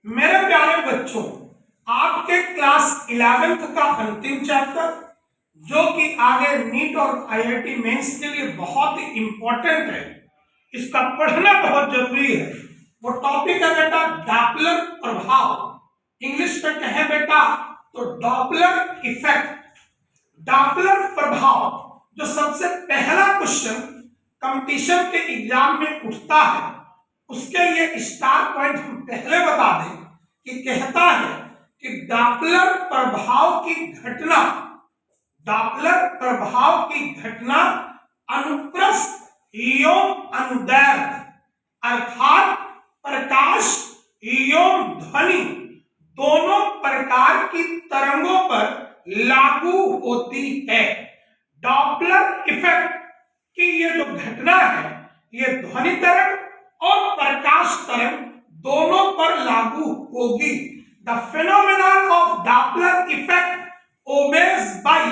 मेरे प्यारे बच्चों, आपके क्लास 11th का अंतिम चैप्टर जो कि आगे नीट और आईआईटी मेंस के लिए बहुत ही इंपॉर्टेंट है, इसका पढ़ना बहुत जरूरी है। वो टॉपिक है बेटा डॉपलर प्रभाव। इंग्लिश में कहें बेटा तो डॉपलर इफेक्ट। डॉपलर प्रभाव जो सबसे पहला क्वेश्चन कंपटीशन के एग्जाम में उठता है, उसके लिए स्टार पॉइंट हम पहले बता दें कि कहता है कि डॉपलर प्रभाव की घटना, डॉपलर प्रभाव की घटना अनुप्रस्थ एवं अनुदैर्घ्य अर्थात प्रकाश एवं ध्वनि दोनों प्रकार की तरंगों पर लागू होती है। डॉपलर इफेक्ट की ये जो घटना है, ये ध्वनि तरंग और प्रकाश तरंग दोनों पर लागू होगी। The phenomenon of Doppler effect obeys by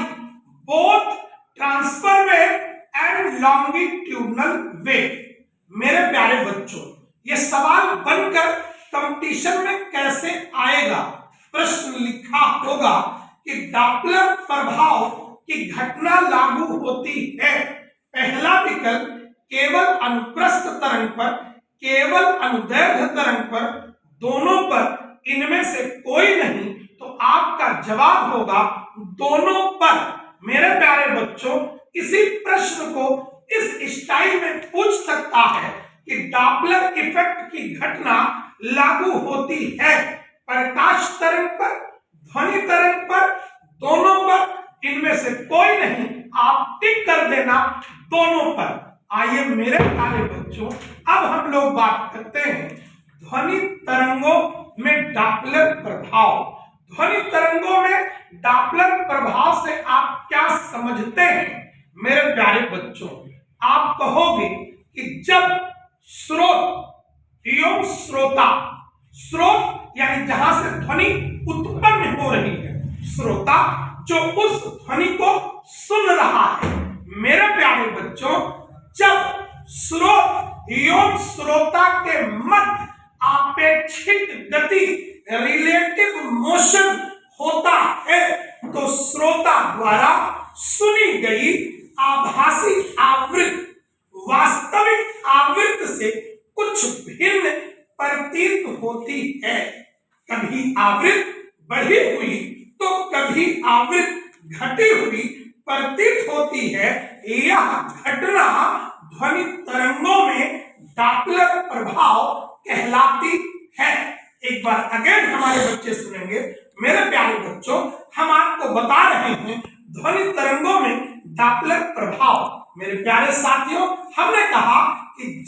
both transfer wave and longitudinal wave। मेरे प्यारे बच्चों, ये सवाल बनकर कंपटीशन में कैसे आएगा? प्रश्न लिखा होगा कि डॉपलर प्रभाव की घटना लागू होती है। पहला विकल्प केवल अनुप्रस्थ तरंग पर, केवल अनुदैर्घ्य तरंग पर, दोनों पर, इनमें से कोई नहीं, तो आपका जवाब होगा दोनों पर। मेरे प्यारे बच्चों, इसी प्रश्न को इस स्टाइल में पूछ सकता है कि डॉपलर इफेक्ट की घटना लागू होती है प्रकाश तरंग पर, ध्वनि तरंग पर, दोनों पर, इनमें से कोई नहीं। आप टिक कर देना दोनों पर। आइए मेरे प्यारे बच्चों, अब हम लोग बात करते हैं ध्वनि तरंगों में डॉपलर प्रभाव। ध्वनि तरंगों में डॉपलर प्रभाव से आप क्या समझते हैं? मेरे प्यारे बच्चों, आप कहोगे कि जब स्रोत एवं श्रोता, स्रोत यानी जहां से ध्वनि उत्पन्न हो रही है, श्रोता जो उस ध्वनि को सुन रहा है। मेरे प्यारे बच्चों, जब स्रोत एवं श्रोता के मध्य आपेक्षिक गति, रिलेटिव मोशन होता है, तो श्रोता द्वारा सुनी गई आभासी आवृत्ति वास्तविक आवृत्ति से कुछ भिन्न प्रतीत होती है। कभी आवृत्ति बढ़ी हुई तो कभी आवृत्ति घटी हुई प्रतीत होती है। यह घटना ध्वनि तरंगों में डॉपलर प्रभाव कहलाती है। एक बार अगेन हमारे बच्चे सुनेंगे। मेरे प्यारे बच्चों, हम आपको बता रहे हैं ध्वनि तरंगों में डॉपलर प्रभाव। मेरे प्यारे साथियों, हमने कहा कि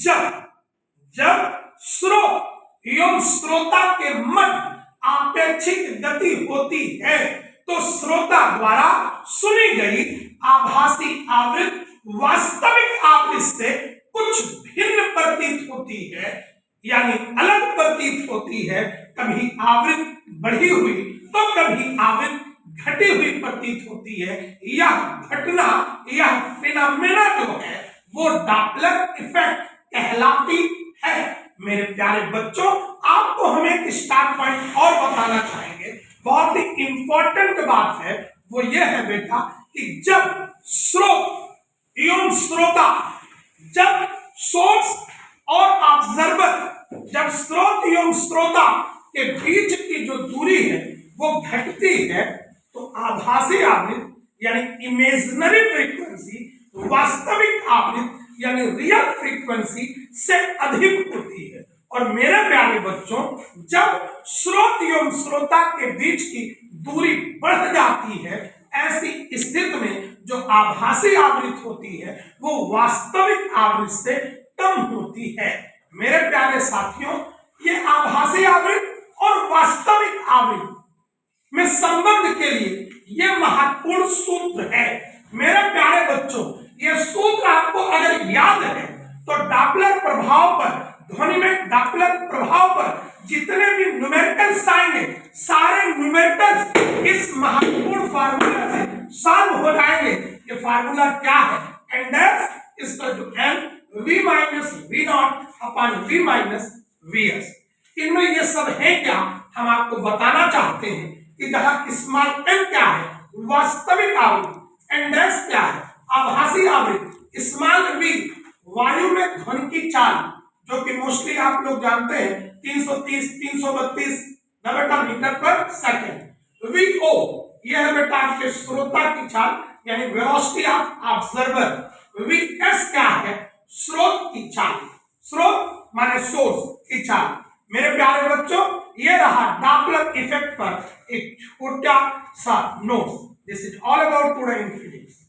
जब स्रोत एवं श्रोता के मध्य आपेक्षिक गति होती है, तो श्रोता द्वारा सुनी गई आभासी आवृत्ति वास्तविक आवृत्ति से कुछ भिन्न प्रतीत होती है, यानी अलग प्रतीत होती है। कभी आवृत्ति बढ़ी हुई तो कभी आवृत्ति घटी हुई प्रतीत होती है। यह घटना, यह फिनोमेना जो है वो डॉपलर इफेक्ट कहलाती है। मेरे प्यारे बच्चों, आपको हम एक स्टार पॉइंट और बताना चाहेंगे। बहुत ही इंपॉर्टेंट बात है, वो ये है बेटा कि जब स्रोत एवं श्रोता, जब सोर्स और ऑब्जर्वर, जब स्रोत एवं श्रोता के बीच की जो दूरी है वो घटती है, तो आभासी आवृत्ति यानी इमेजिनरी फ्रीक्वेंसी वास्तविक आवृत्ति यानी रियल फ्रीक्वेंसी से अधिक होती है। और मेरे प्यारे बच्चों, जब स्रोत एवं श्रोता के बीच की दूरी बढ़ जाती है, ऐसी स्थिति में जो आभासी आवृत्ति होती है वो वास्तविक आवृत्ति से कम होती है। मेरे प्यारे साथियों, ये आभासी आवृत्ति और वास्तविक आवृत्ति में संबंध के लिए ये महत्वपूर्ण सूत्र है। मेरे प्यारे बच्चों, ये सूत्र आपको अगर याद है तो डॉपलर प्रभाव पर, ध्वनि में डॉपलर प्रभाव पर जितने भी न्यूमेरिकल साइन है, सारे न्यूमेरिकल्स इस महत्वपूर्ण फार्मूला से सॉल्व हो जाएंगे। ये फार्मूला क्या है? NS equal to N V minus V not upon V minus V S. इनमें ये सब है क्या, हम आपको बताना चाहते हैं कि जहां स्मॉल एम क्या है, वास्तविक आवृत्ति, एंड डैश क्या है, आभासी आवृत्ति, स्मॉल वी वायु में ध्वनि की चाल, जो कि मोस्टली आप लोग जानते हैं 330 332 बेटा मीटर पर सेकेंड। वी ओ यह है बेटा आपके श्रोता की चाल यानी velocity of observer. V S क्या है, स्रोत की चाल, स्रोत माने सोर्स की चाल। मेरे प्यारे बच्चों, ये रहा डॉपलर इफेक्ट पर एक छोटा सा note. This is all about today in physics.